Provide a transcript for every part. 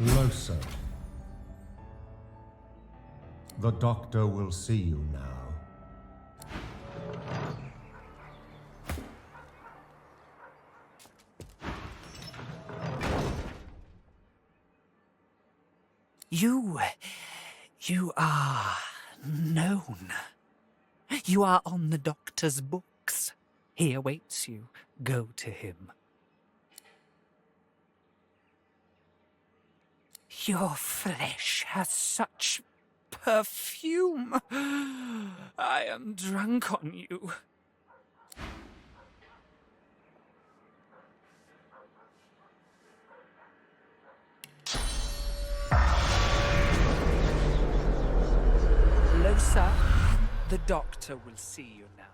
Closer. The doctor will see you now. You are known. You are on the doctor's books. He awaits you. Go to him. Your flesh has such perfume. I am drunk on you. Losa, the doctor will see you now.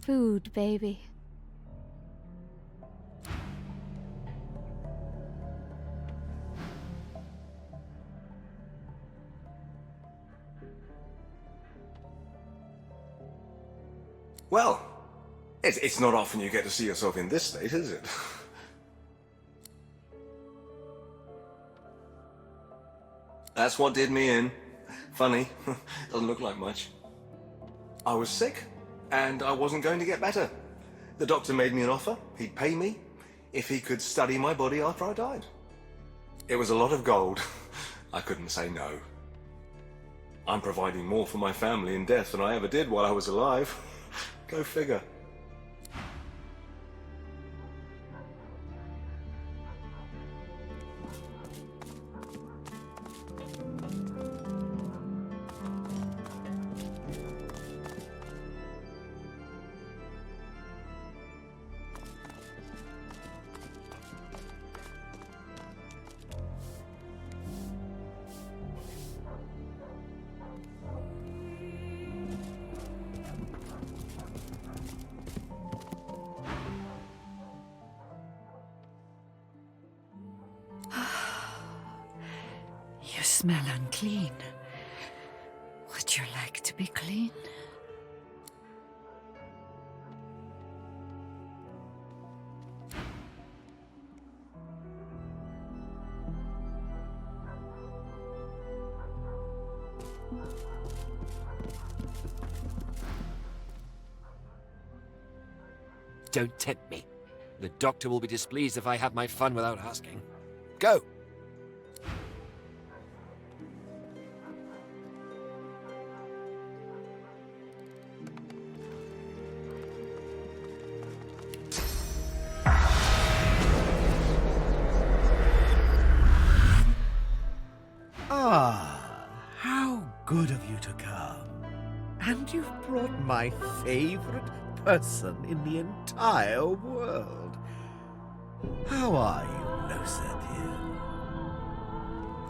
Food, baby. Well, it's not often you get to see yourself in this state, is it? That's what did me in. Funny. Doesn't look like much. I was sick, and I wasn't going to get better. The doctor made me an offer. He'd pay me if he could study my body after I died. It was a lot of gold. I couldn't say no. I'm providing more for my family in death than I ever did while I was alive. Go figure. You smell unclean. Would you like to be clean? Don't tempt me. The doctor will be displeased if I have my fun without asking. Go! Ah, how good of you to come. And you've brought my favorite person in the entire world. How are you, Losa,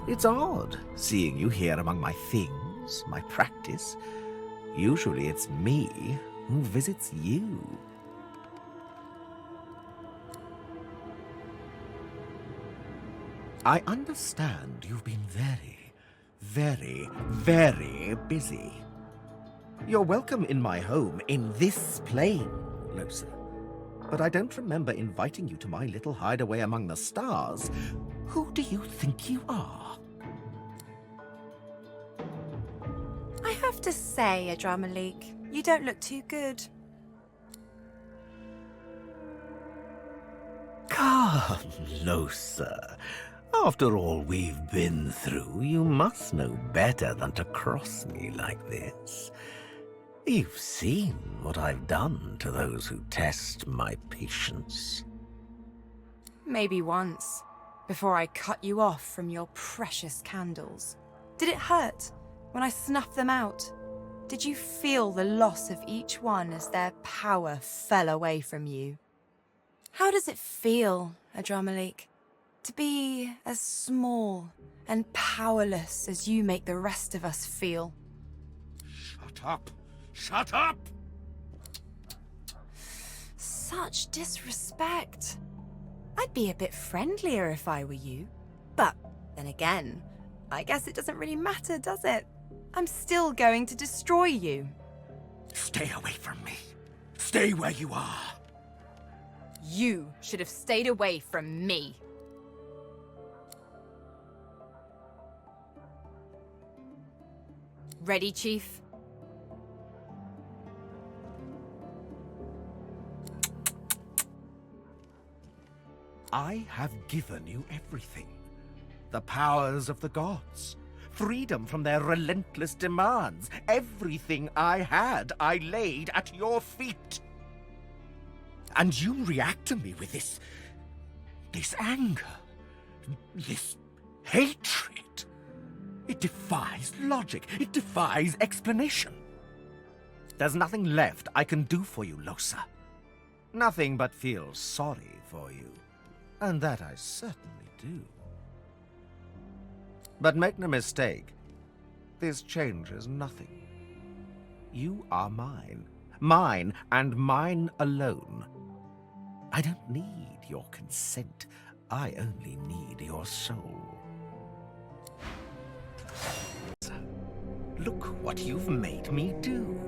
dear? It's odd seeing you here among my things, my practice. Usually it's me who visits you. I understand you've been very busy. You're welcome in my home in this plane, Losa. But I don't remember inviting you to my little hideaway among the stars. Who do you think you are? I have to say, Adramalik, you don't look too good. Come, Losa. After all we've been through, you must know better than to cross me like this. You've seen what I've done to those who test my patience. Maybe once, before I cut you off from your precious candles. Did it hurt when I snuffed them out? Did you feel the loss of each one as their power fell away from you? How does it feel, Adramalik, to be as small and powerless as you make the rest of us feel? Shut up! Shut up! Such disrespect. I'd be a bit friendlier if I were you. But then again, I guess it doesn't really matter, does it? I'm still going to destroy you. Stay away from me. Stay where you are. You should have stayed away from me. Ready, Chief? I have given you everything. The powers of the gods. Freedom from their relentless demands. Everything I had, I laid at your feet. And you react to me with this anger. This hatred. It defies logic. It defies explanation. There's nothing left I can do for you, Losa. Nothing but feel sorry for you. And that I certainly do. But make no mistake, this changes nothing. You are mine. Mine and mine alone. I don't need your consent. I only need your soul. Look what you've made me do.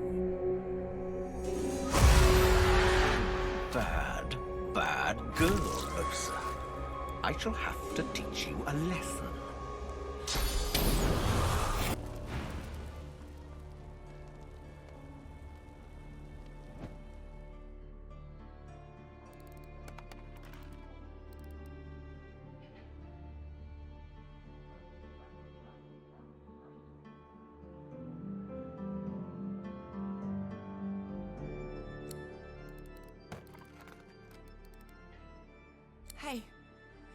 Bad, bad girl, Losa. I shall have to teach you a lesson. Hey.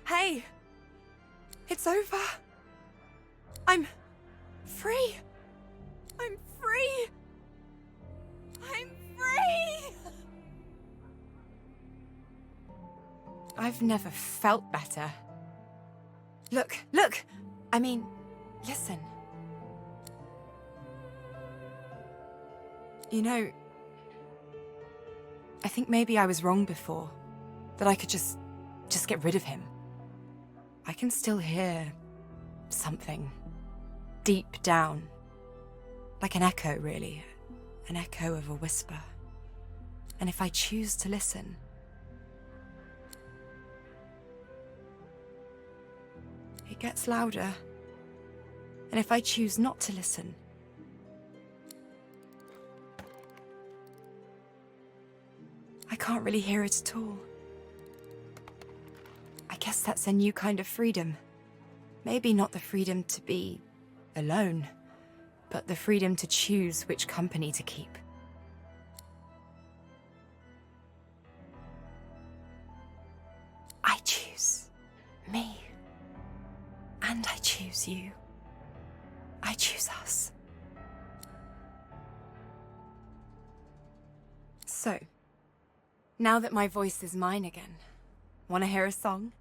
Hey! It's over. I'm free. I'm free. I'm free. I've never felt better. Look. I mean, listen. You know, I think maybe I was wrong before. That I could just get rid of him. I can still hear something deep down. Like an echo, really. An echo of a whisper. And if I choose to listen, it gets louder. And if I choose not to listen, I can't really hear it at all. I guess that's a new kind of freedom. Maybe not the freedom to be alone, but the freedom to choose which company to keep. I choose me. And I choose you. I choose us. So, now that my voice is mine again, want to hear a song?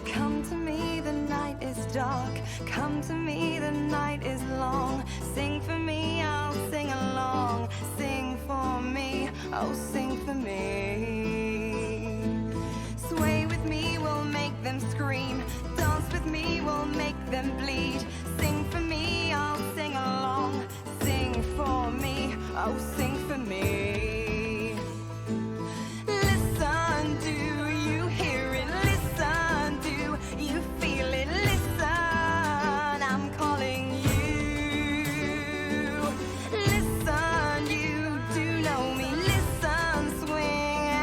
Come to me, the night is dark. Come to me, the night is long. Sing for me, I'll sing along. Sing for me, oh sing for me. Sway with me, we'll make them scream. Dance with me, we'll make them bleed. Sing for me, I'll sing along. Sing for me, oh sing for me. Listen, do you hear it? Listen, do you feel it? Listen, I'm calling you. Listen, you do know me. Listen, swing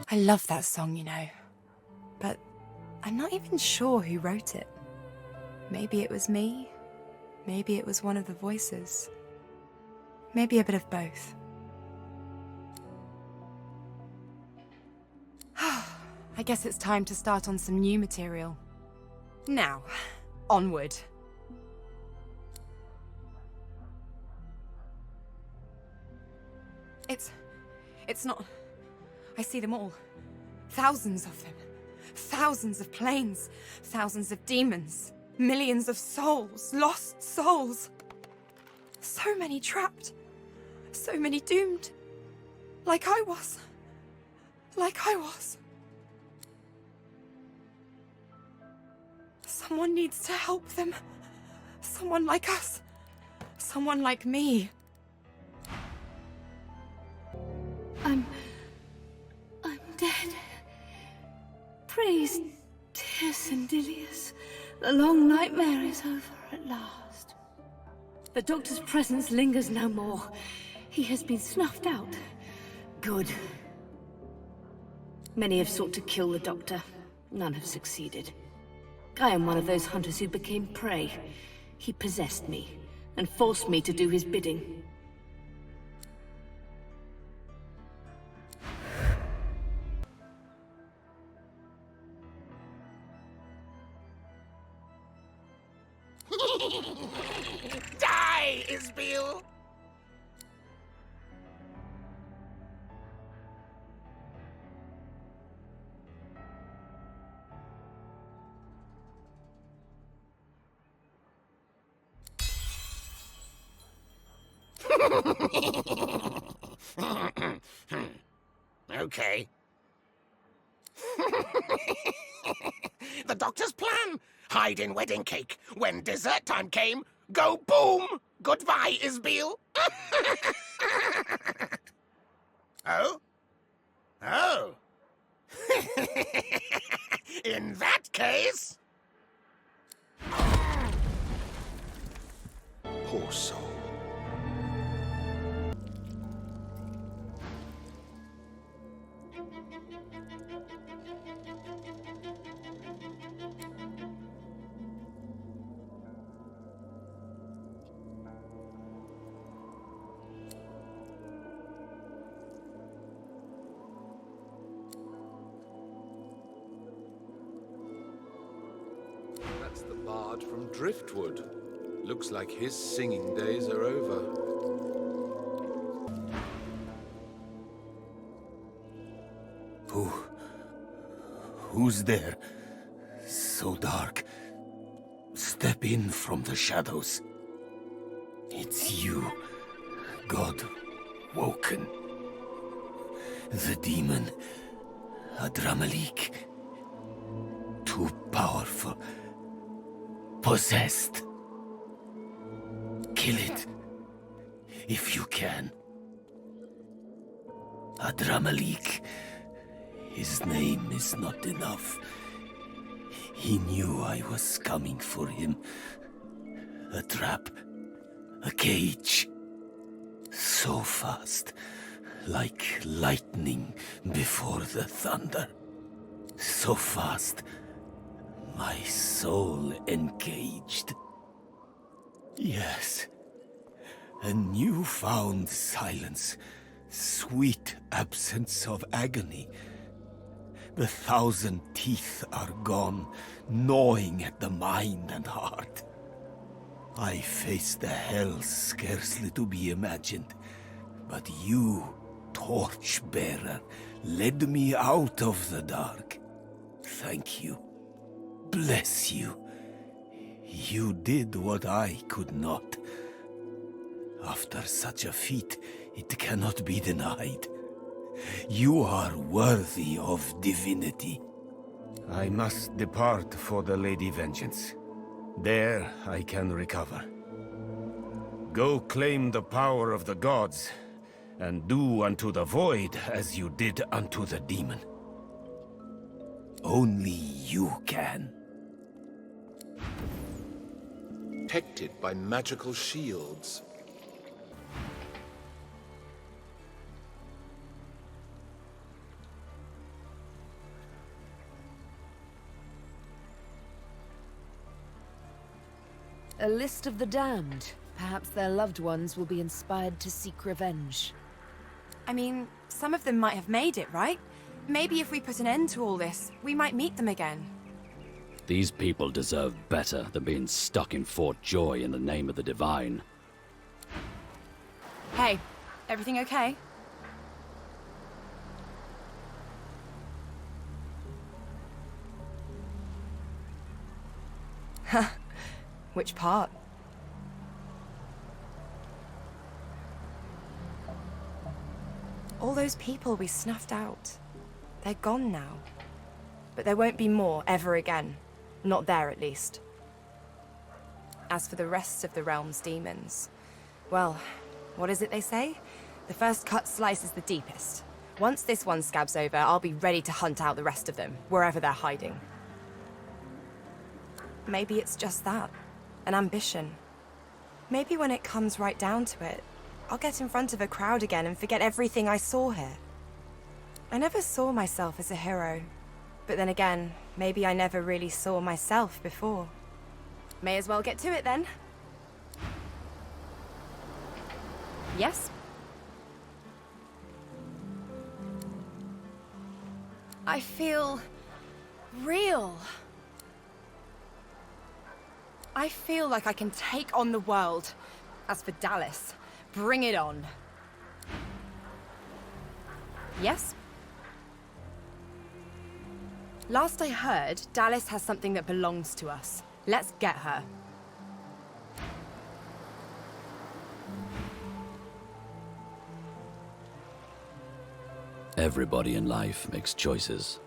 I love that song, you know. But I'm not even sure who wrote it. Maybe it was me. Maybe it was one of the voices. Maybe a bit of both. I guess it's time to start on some new material. Now, onward. It's not... I see them all. Thousands of them. Thousands of planes. Thousands of demons. Millions of souls. Lost souls. So many trapped. So many doomed. Like I was. Like I was. Someone needs to help them. Someone like us. Someone like me. I'm dead. Praise dear Sindilius. The long nightmare is over at last. The Doctor's presence lingers no more. He has been snuffed out. Good. Many have sought to kill the Doctor. None have succeeded. I am one of those hunters who became prey. He possessed me and forced me to do his bidding. Die, Isbiel! Okay. The Doctor's plan! Hide in wedding cake. When dessert time came, go boom! Goodbye, Isbiel! Oh? Oh! In that case... Poor soul. That's the bard from Driftwood. Looks like his singing days are over. Who's there? So dark. Step in from the shadows. It's you, God woken. The demon, Adramalik. Too powerful. Possessed. Kill it, if you can. Adramalik. His name is not enough. He knew I was coming for him. A trap. A cage. So fast. Like lightning before the thunder. So fast. My soul encaged. Yes. A newfound silence. Sweet absence of agony. The 1,000 teeth are gone, gnawing at the mind and heart. I faced a hell scarcely to be imagined, but you, torchbearer, led me out of the dark. Thank you. Bless you. You did what I could not. After such a feat, it cannot be denied. You are worthy of divinity. I must depart for the Lady Vengeance. There I can recover. Go claim the power of the gods, and do unto the void as you did unto the demon. Only you can. Protected by magical shields. A list of the damned. Perhaps their loved ones will be inspired to seek revenge. I mean, some of them might have made it, right? Maybe if we put an end to all this, we might meet them again. These people deserve better than being stuck in Fort Joy in the name of the divine. Hey, everything okay? Huh. Which part? All those people we snuffed out. They're gone now. But there won't be more ever again. Not there, at least. As for the rest of the realm's demons, well, what is it they say? The first cut slices the deepest. Once this one scabs over, I'll be ready to hunt out the rest of them, wherever they're hiding. Maybe it's just that. An ambition. Maybe when it comes right down to it, I'll get in front of a crowd again and forget everything I saw here. I never saw myself as a hero. But then again, maybe I never really saw myself before. May as well get to it then. Yes? I feel real. I feel like I can take on the world. As for Dallas, bring it on. Yes? Last I heard, Dallas has something that belongs to us. Let's get her. Everybody in life makes choices.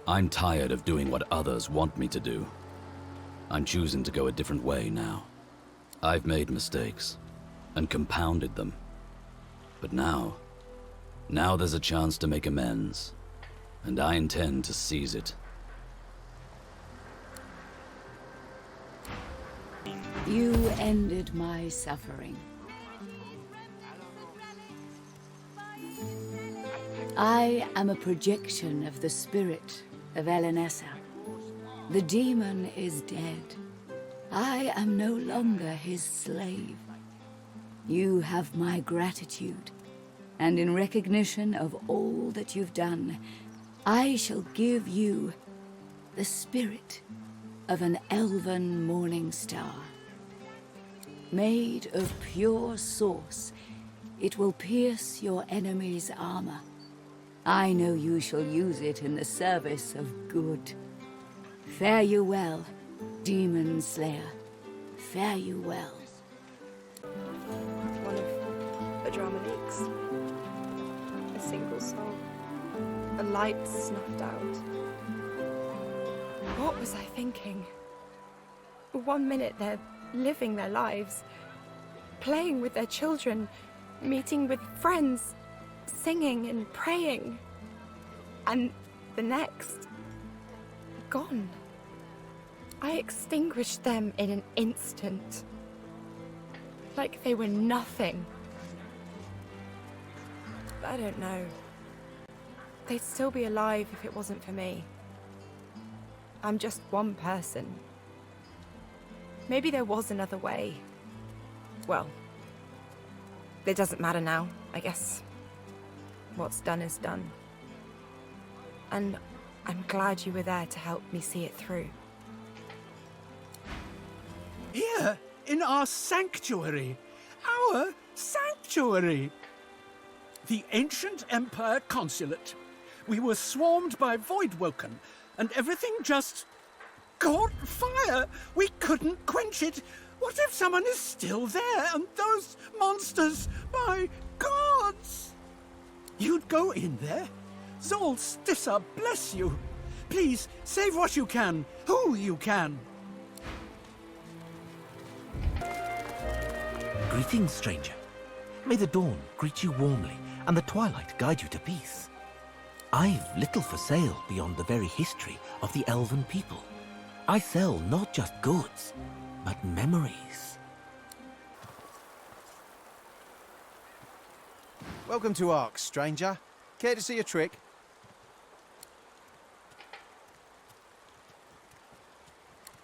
I'm tired of doing what others want me to do. I'm choosing to go a different way now. I've made mistakes and compounded them. But now there's a chance to make amends, and I intend to seize it. You ended my suffering. I am a projection of the spirit of Elenessa. The demon is dead. I am no longer his slave. You have my gratitude, and in recognition of all that you've done, I shall give you the spirit of an elven morning star. Made of pure source, it will pierce your enemy's armor. I know you shall use it in the service of good. Fare you well, Demon Slayer. Fare you well. One of the drama leaks. A single soul. A light snuffed out. What was I thinking? 1 minute they're living their lives, playing with their children, meeting with friends, singing and praying. And the next, gone. I extinguished them in an instant. Like they were nothing. I don't know. They'd still be alive if it wasn't for me. I'm just one person. Maybe there was another way. Well, it doesn't matter now, I guess. What's done is done. And I'm glad you were there to help me see it through. Here, in our sanctuary. Our sanctuary! The ancient Empire Consulate. We were swarmed by Voidwoken, and everything just caught fire. We couldn't quench it. What if someone is still there, and those monsters, my gods? You'd go in there? Zol Stissa, bless you. Please, save what you can, who you can. Greetings, stranger. May the dawn greet you warmly, and the twilight guide you to peace. I've little for sale beyond the very history of the elven people. I sell not just goods, but memories. Welcome to Ark, stranger. Care to see a trick?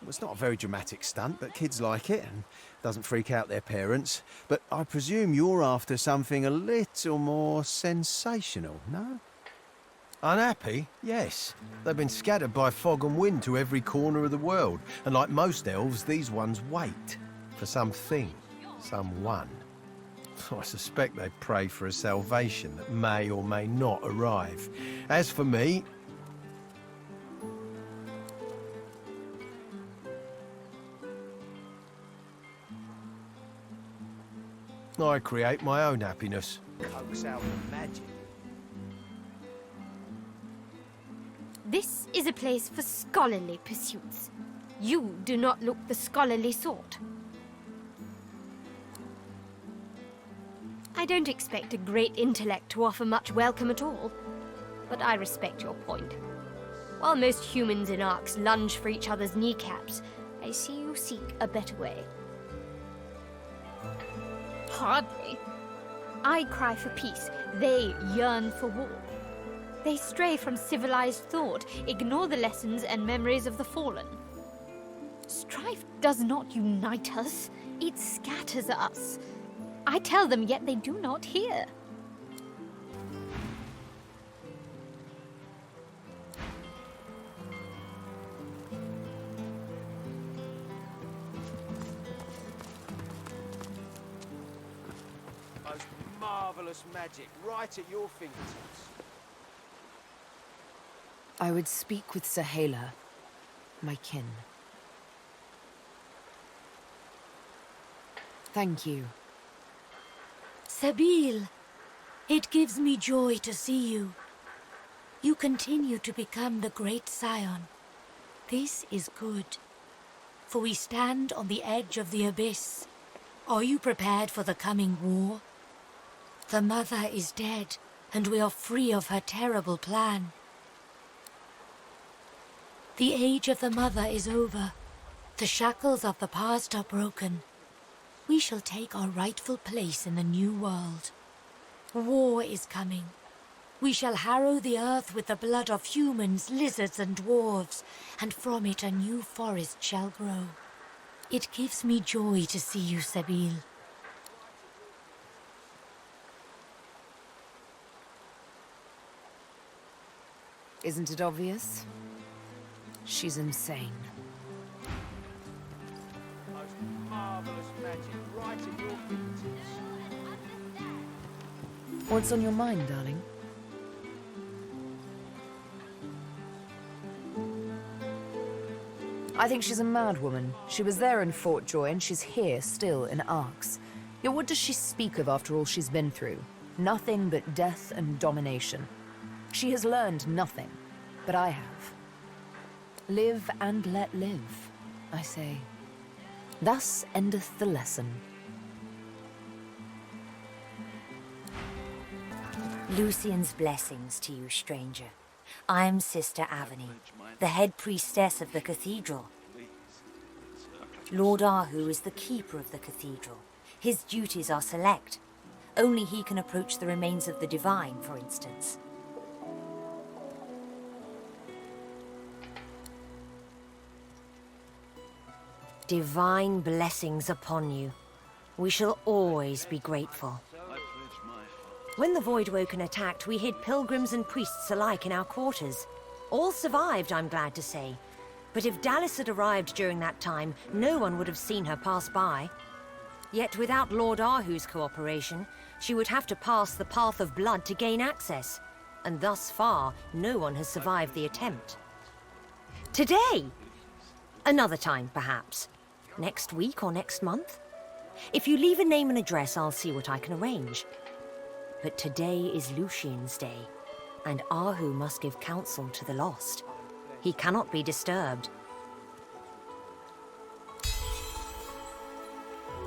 It's not a very dramatic stunt, but kids like it and doesn't freak out their parents. But I presume you're after something a little more sensational, no? Unhappy? Yes. They've been scattered by fog and wind to every corner of the world. And like most elves, these ones wait for something, someone. I suspect they pray for a salvation that may or may not arrive. As for me, I create my own happiness. Coax out the magic. This is a place for scholarly pursuits. You do not look the scholarly sort. I don't expect a great intellect to offer much welcome at all, but I respect your point. While most humans in arcs lunge for each other's kneecaps, I see you seek a better way. Hardly. I cry for peace. They yearn for war. They stray from civilized thought, ignore the lessons and memories of the fallen. Strife does not unite us. It scatters us. I tell them, yet they do not hear. Most marvelous magic right at your fingertips. I would speak with Sahela, my kin. Thank you. Sabil, it gives me joy to see you. You continue to become the great scion. This is good, for we stand on the edge of the abyss. Are you prepared for the coming war? The mother is dead, and we are free of her terrible plan. The age of the mother is over. The shackles of the past are broken. We shall take our rightful place in the new world. War is coming. We shall harrow the earth with the blood of humans, lizards, and dwarves, and from it a new forest shall grow. It gives me joy to see you, Sabil. Isn't it obvious? She's insane. Most marvelous magic right at your fingertips. What's on your mind, darling? I think she's a mad woman. She was there in Fort Joy, and she's here still in Arx. Yet what does she speak of after all she's been through? Nothing but death and domination. She has learned nothing, but I have. Live and let live, I say. Thus endeth the lesson. Lucian's blessings to you, stranger. I'm Sister Avony, the head priestess of the cathedral. Lord Arhu is the keeper of the cathedral. His duties are select. Only he can approach the remains of the divine, for instance. Divine blessings upon you. We shall always be grateful. When the Voidwoken attacked, we hid pilgrims and priests alike in our quarters. All survived, I'm glad to say. But if Dallas had arrived during that time, no one would have seen her pass by. Yet without Lord Arhu's cooperation, she would have to pass the Path of Blood to gain access. And thus far, no one has survived the attempt. Today! Another time, perhaps. Next week or next month? If you leave a name and address, I'll see what I can arrange. But today is Lucian's day, and Arhu must give counsel to the lost. He cannot be disturbed.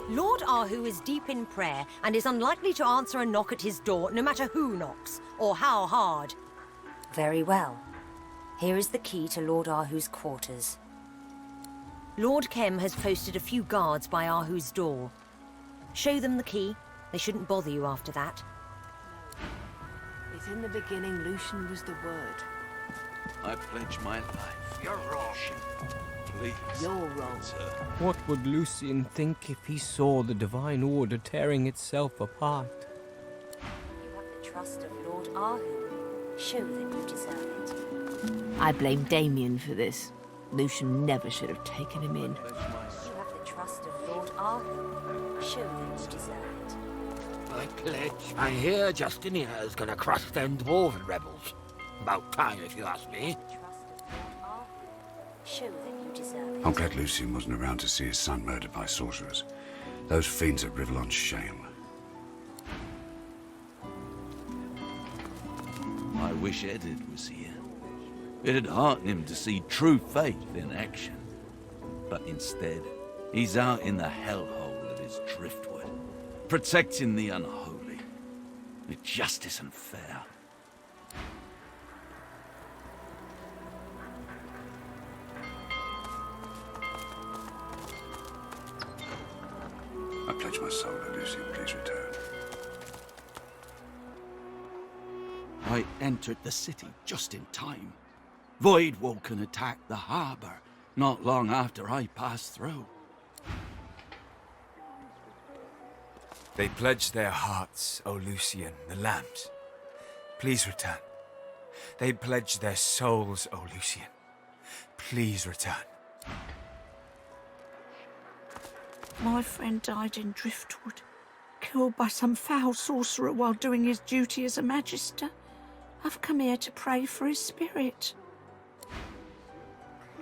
Lord Arhu is deep in prayer and is unlikely to answer a knock at his door, no matter who knocks, or how hard. Very well. Here is the key to Lord Arhu's quarters. Lord Kem has posted a few guards by Arhu's door. Show them the key. They shouldn't bother you after that. In the beginning, Lucian was the Word. I pledge my life. You're wrong. Your role. What would Lucian think if he saw the Divine Order tearing itself apart? You have the trust of Lord Arhu. Show that you deserve it. I blame Damien for this. Lucian never should have taken him in. You have the trust of Lord Arhu. Show that you deserve it. I pledge. I hear Justinia is gonna crush them dwarven rebels. About time, if you ask me. Show that you deserve it. I'm glad Lucian wasn't around to see his son murdered by sorcerers. Those fiends at Rivellon's shame. I wish Edward was here. It'd hearten him to see true faith in action. But instead, he's out in the hellhole of his driftwood, protecting the unholy. It just isn't fair. I pledge my soul to Lucian, please return. I entered the city just in time. Voidwoken attacked the harbor not long after I passed through. They pledged their hearts, O Lucian, the lambs. Please return. They pledged their souls, O Lucian. Please return. My friend died in Driftwood, killed by some foul sorcerer while doing his duty as a magister. I've come here to pray for his spirit.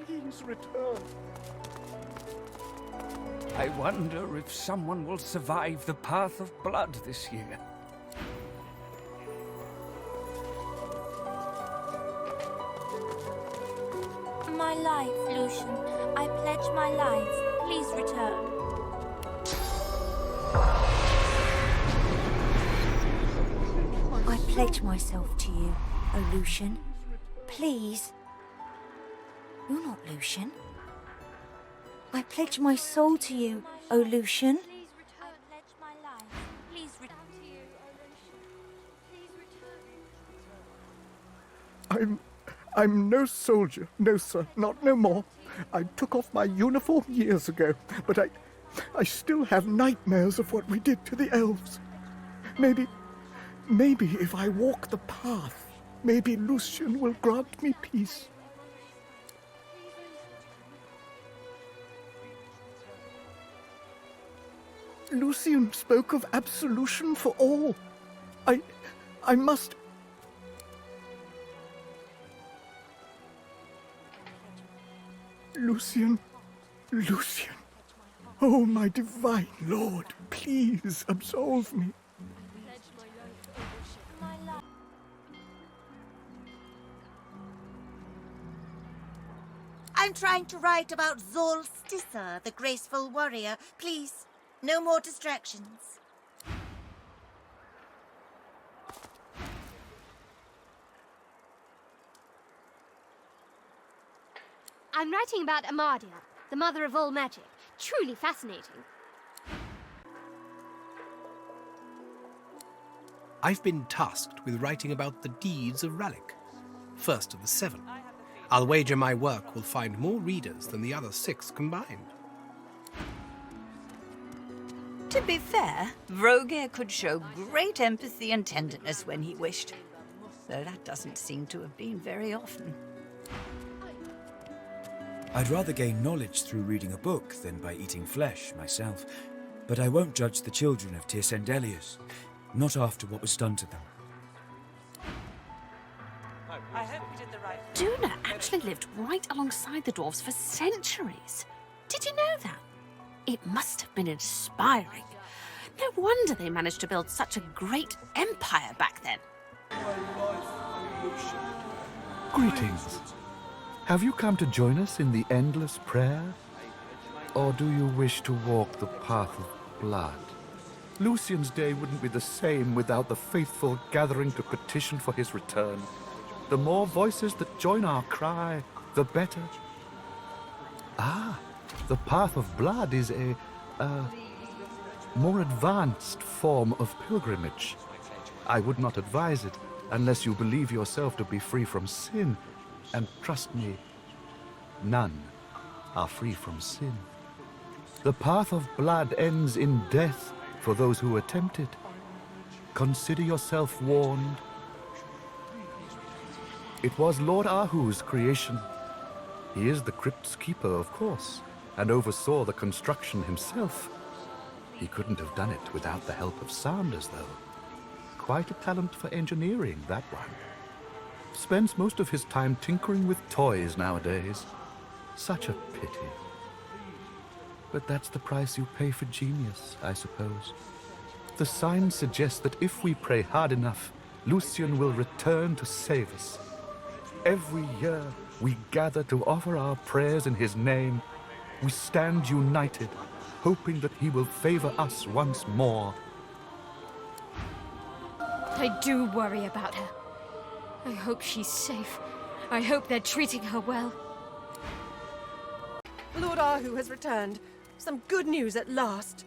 Please return. I wonder if someone will survive the path of blood this year. My life, Lucian. I pledge my life. Please return. I pledge myself to you, O Lucian. Please. You're not Lucian. I pledge my soul to you, O Lucian. I'm no soldier, no sir, not no more. I took off my uniform years ago, but I still have nightmares of what we did to the elves. Maybe if I walk the path, maybe Lucian will grant me peace. Lucian spoke of absolution for all. I must... Lucian. Oh, my divine lord, please absolve me. I'm trying to write about Zolstissa, the graceful warrior. Please, no more distractions. I'm writing about Amadia, the mother of all magic. Truly fascinating. I've been tasked with writing about the deeds of Ralik, first of the 7. I'll wager my work will find more readers than the other 6 combined. To be fair, Vroger could show great empathy and tenderness when he wished, though that doesn't seem to have been very often. I'd rather gain knowledge through reading a book than by eating flesh myself, but I won't judge the children of Tyrsendelius, not after what was done to them. I hope we did the right Duna actually lived right alongside the dwarves for centuries. Did you know that? It must have been inspiring. No wonder they managed to build such a great empire back then. Greetings. Have you come to join us in the endless prayer? Or do you wish to walk the path of blood? Lucian's day wouldn't be the same without the faithful gathering to petition for his return. The more voices that join our cry, the better. Ah, the path of blood is a more advanced form of pilgrimage. I would not advise it unless you believe yourself to be free from sin. And trust me, none are free from sin. The path of blood ends in death for those who attempt it. Consider yourself warned. It was Lord Arhu's creation. He is the crypt's keeper, of course, and oversaw the construction himself. He couldn't have done it without the help of Sanders, though. Quite a talent for engineering, that one. Spends most of his time tinkering with toys nowadays. Such a pity. But that's the price you pay for genius, I suppose. The signs suggest that if we pray hard enough, Lucian will return to save us. Every year, we gather to offer our prayers in his name. We stand united, hoping that he will favor us once more. I do worry about her. I hope she's safe. I hope they're treating her well. Lord Arhu has returned. Some good news at last.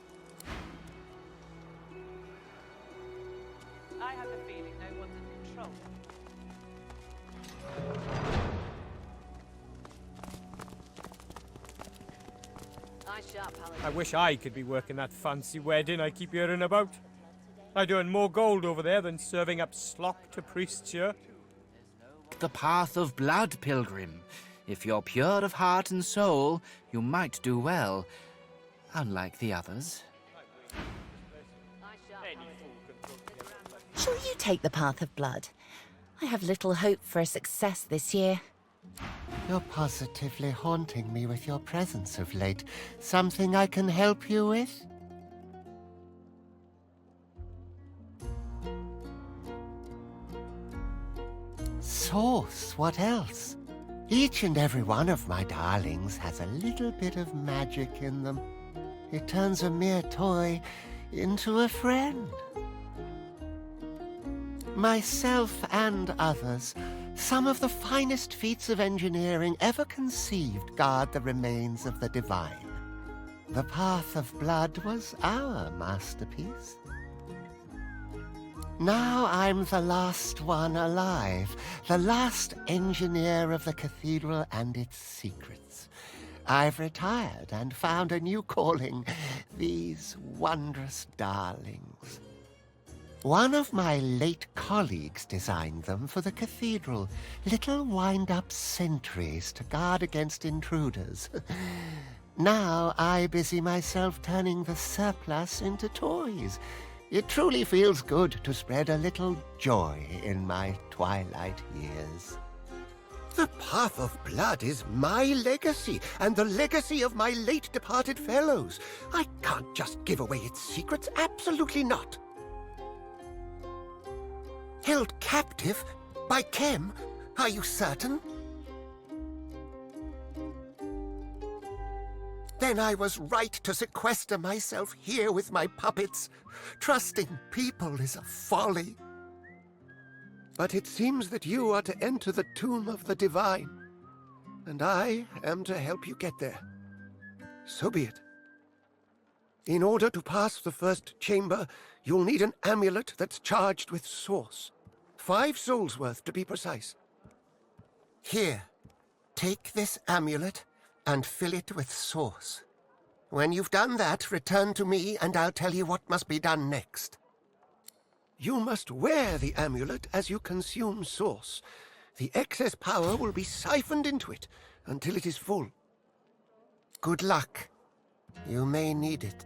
I have a feeling no one's in control. I wish I could be working that fancy wedding I keep hearing about. I'd earn more gold over there than serving up slop to priests here. The path of blood, pilgrim. If you're pure of heart and soul, you might do well, unlike the others. Shall you take the path of blood? I have little hope for success this year. You're positively haunting me with your presence of late. Something I can help you with? Sauce, what else? Each and every one of my darlings has a little bit of magic in them. It turns a mere toy into a friend. Myself and others, some of the finest feats of engineering ever conceived guard the remains of the divine. The path of blood was our masterpiece. Now I'm the last one alive, the last engineer of the cathedral and its secrets. I've retired and found a new calling, these wondrous darlings. One of my late colleagues designed them for the cathedral, little wind-up sentries to guard against intruders. Now I busy myself turning the surplus into toys. It truly feels good to spread a little joy in my twilight years. The path of blood is my legacy, and the legacy of my late departed fellows. I can't just give away its secrets, absolutely not. Held captive? By Kem? Are you certain? Then I was right to sequester myself here with my puppets. Trusting people is a folly. But it seems that you are to enter the tomb of the divine, and I am to help you get there. So be it. In order to pass the first chamber, you'll need an amulet that's charged with source. 5 souls worth, to be precise. Here, take this amulet and fill it with source. When you've done that, return to me and I'll tell you what must be done next. You must wear the amulet as you consume source. The excess power will be siphoned into it until it is full. Good luck. You may need it.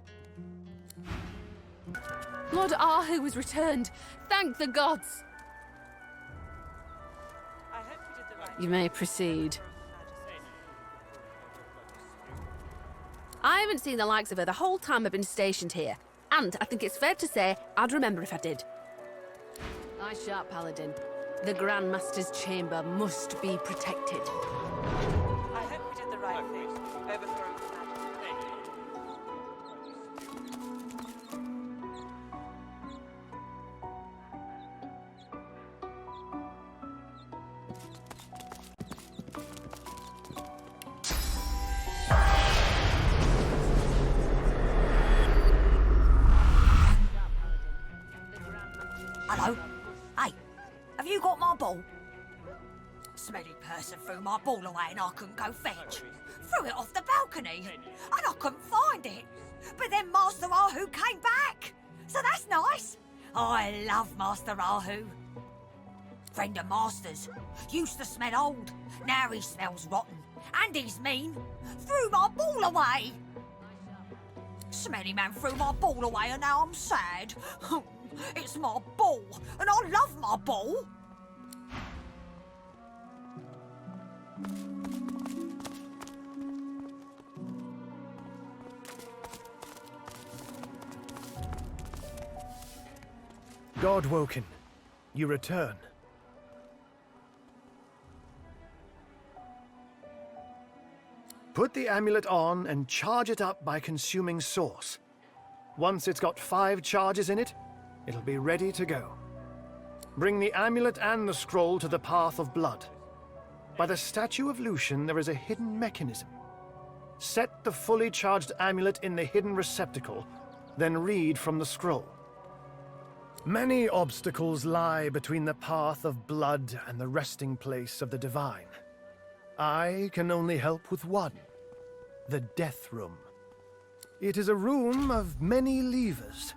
Lord Arhu has returned. Thank the gods. You may proceed. I haven't seen the likes of her the whole time I've been stationed here. And I think it's fair to say I'd remember if I did. Aye, sharp, Paladin. The Grand Master's chamber must be protected. I hope we did the right thing. Overthrowing the magic. Hello? Hey, have you got my ball? smelly person threw my ball away and I couldn't go fetch. Threw it off the balcony, and I couldn't find it. But then Master Arhu came back, so that's nice. I love Master Arhu. Friend of Master's, used to smell old, now he smells rotten. And he's mean, threw my ball away. Smelly man threw my ball away and now I'm sad. It's my ball, and I love my ball. Godwoken, you return. Put the amulet on and charge it up by consuming Source. Once it's got 5 charges in it, it'll be ready to go. Bring the amulet and the scroll to the Path of Blood. By the statue of Lucian, there is a hidden mechanism. Set the fully charged amulet in the hidden receptacle, then read from the scroll. Many obstacles lie between the Path of Blood and the resting place of the Divine. I can only help with one, the Death Room. It is a room of many levers.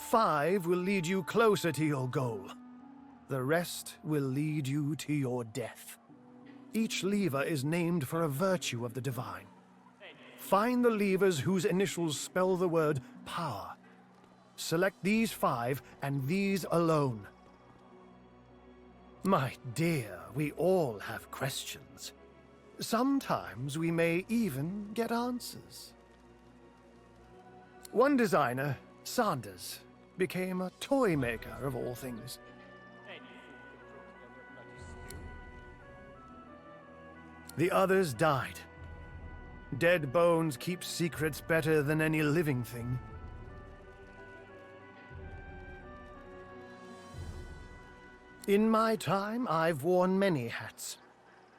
5 will lead you closer to your goal. The rest will lead you to your death. Each lever is named for a virtue of the Divine. Find the levers whose initials spell the word power. Select these 5 and these alone. My dear, we all have questions. Sometimes we may even get answers. One designer, Sanders, became a toy maker of all things. The others died. Dead bones keep secrets better than any living thing. In my time, I've worn many hats.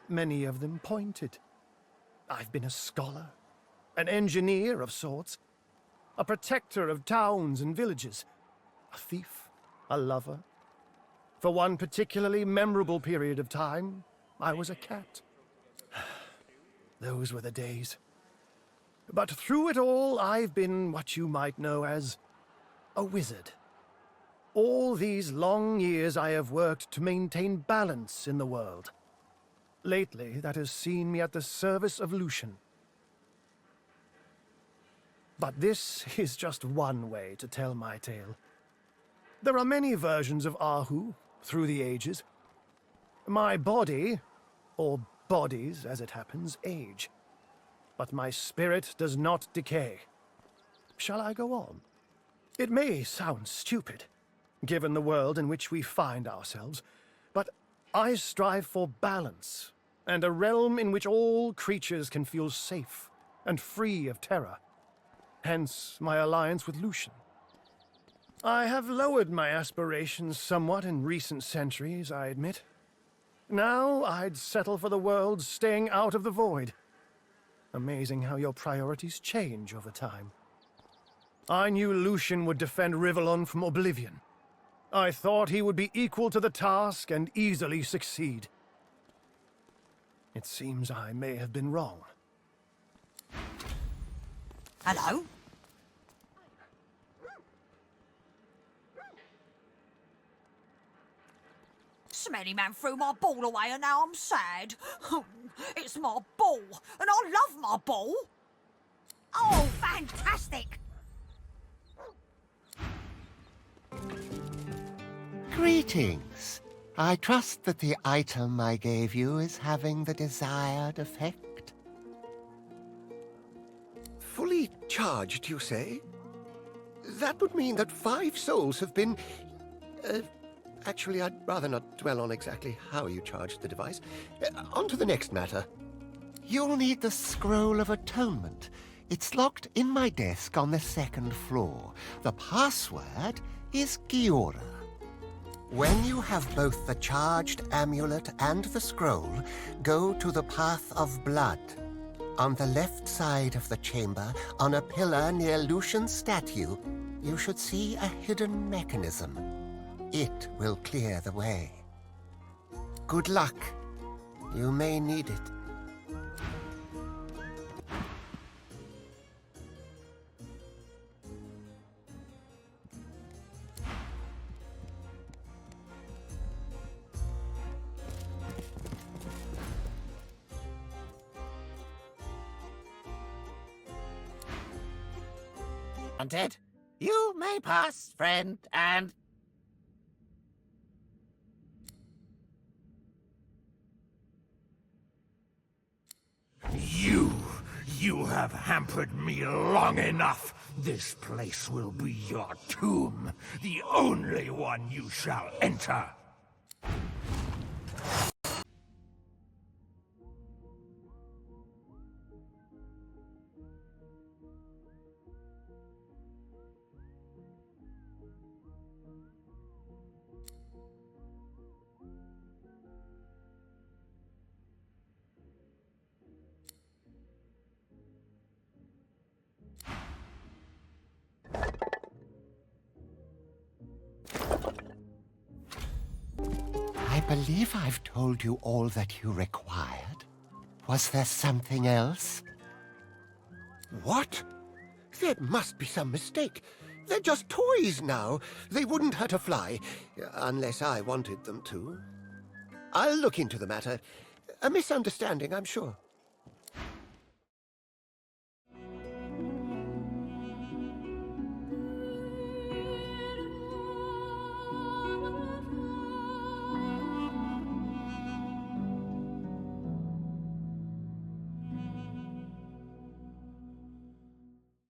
Many of them pointed. I've been a scholar, an engineer of sorts, a protector of towns and villages, a thief, a lover. For one particularly memorable period of time, I was a cat. Those were the days. But through it all, I've been what you might know as a wizard. All these long years I have worked to maintain balance in the world. Lately, that has seen me at the service of Lucian. But this is just one way to tell my tale. There are many versions of Arhu through the ages. My body, or bodies as it happens, age. But my spirit does not decay. Shall I go on? It may sound stupid, given the world in which we find ourselves, but I strive for balance, and a realm in which all creatures can feel safe and free of terror. Hence my alliance with Lucian. I have lowered my aspirations somewhat in recent centuries, I admit. Now I'd settle for the world staying out of the void. Amazing how your priorities change over time. I knew Lucian would defend Rivellon from oblivion. I thought he would be equal to the task and easily succeed. It seems I may have been wrong. Hello? Smelly man threw my ball away and now I'm sad. It's my ball, and I love my ball. Oh, fantastic! Greetings. I trust that the item I gave you is having the desired effect. Fully charged, you say? That would mean that 5 souls have been... Actually, I'd rather not dwell on exactly how you charged the device. On to the next matter. You'll need the Scroll of Atonement. It's locked in my desk on the 2nd floor. The password is Giora. When you have both the charged amulet and the scroll, go to the Path of Blood. On the left side of the chamber, on a pillar near Lucian's statue, you should see a hidden mechanism. It will clear the way. Good luck. You may need it. Undead, you may pass, friend, and... You have hampered me long enough. This place will be your tomb, the only one you shall enter. I believe I've told you all that you required. Was there something else? What? There must be some mistake. They're just toys now. They wouldn't hurt a fly, unless I wanted them to. I'll look into the matter. A misunderstanding, I'm sure.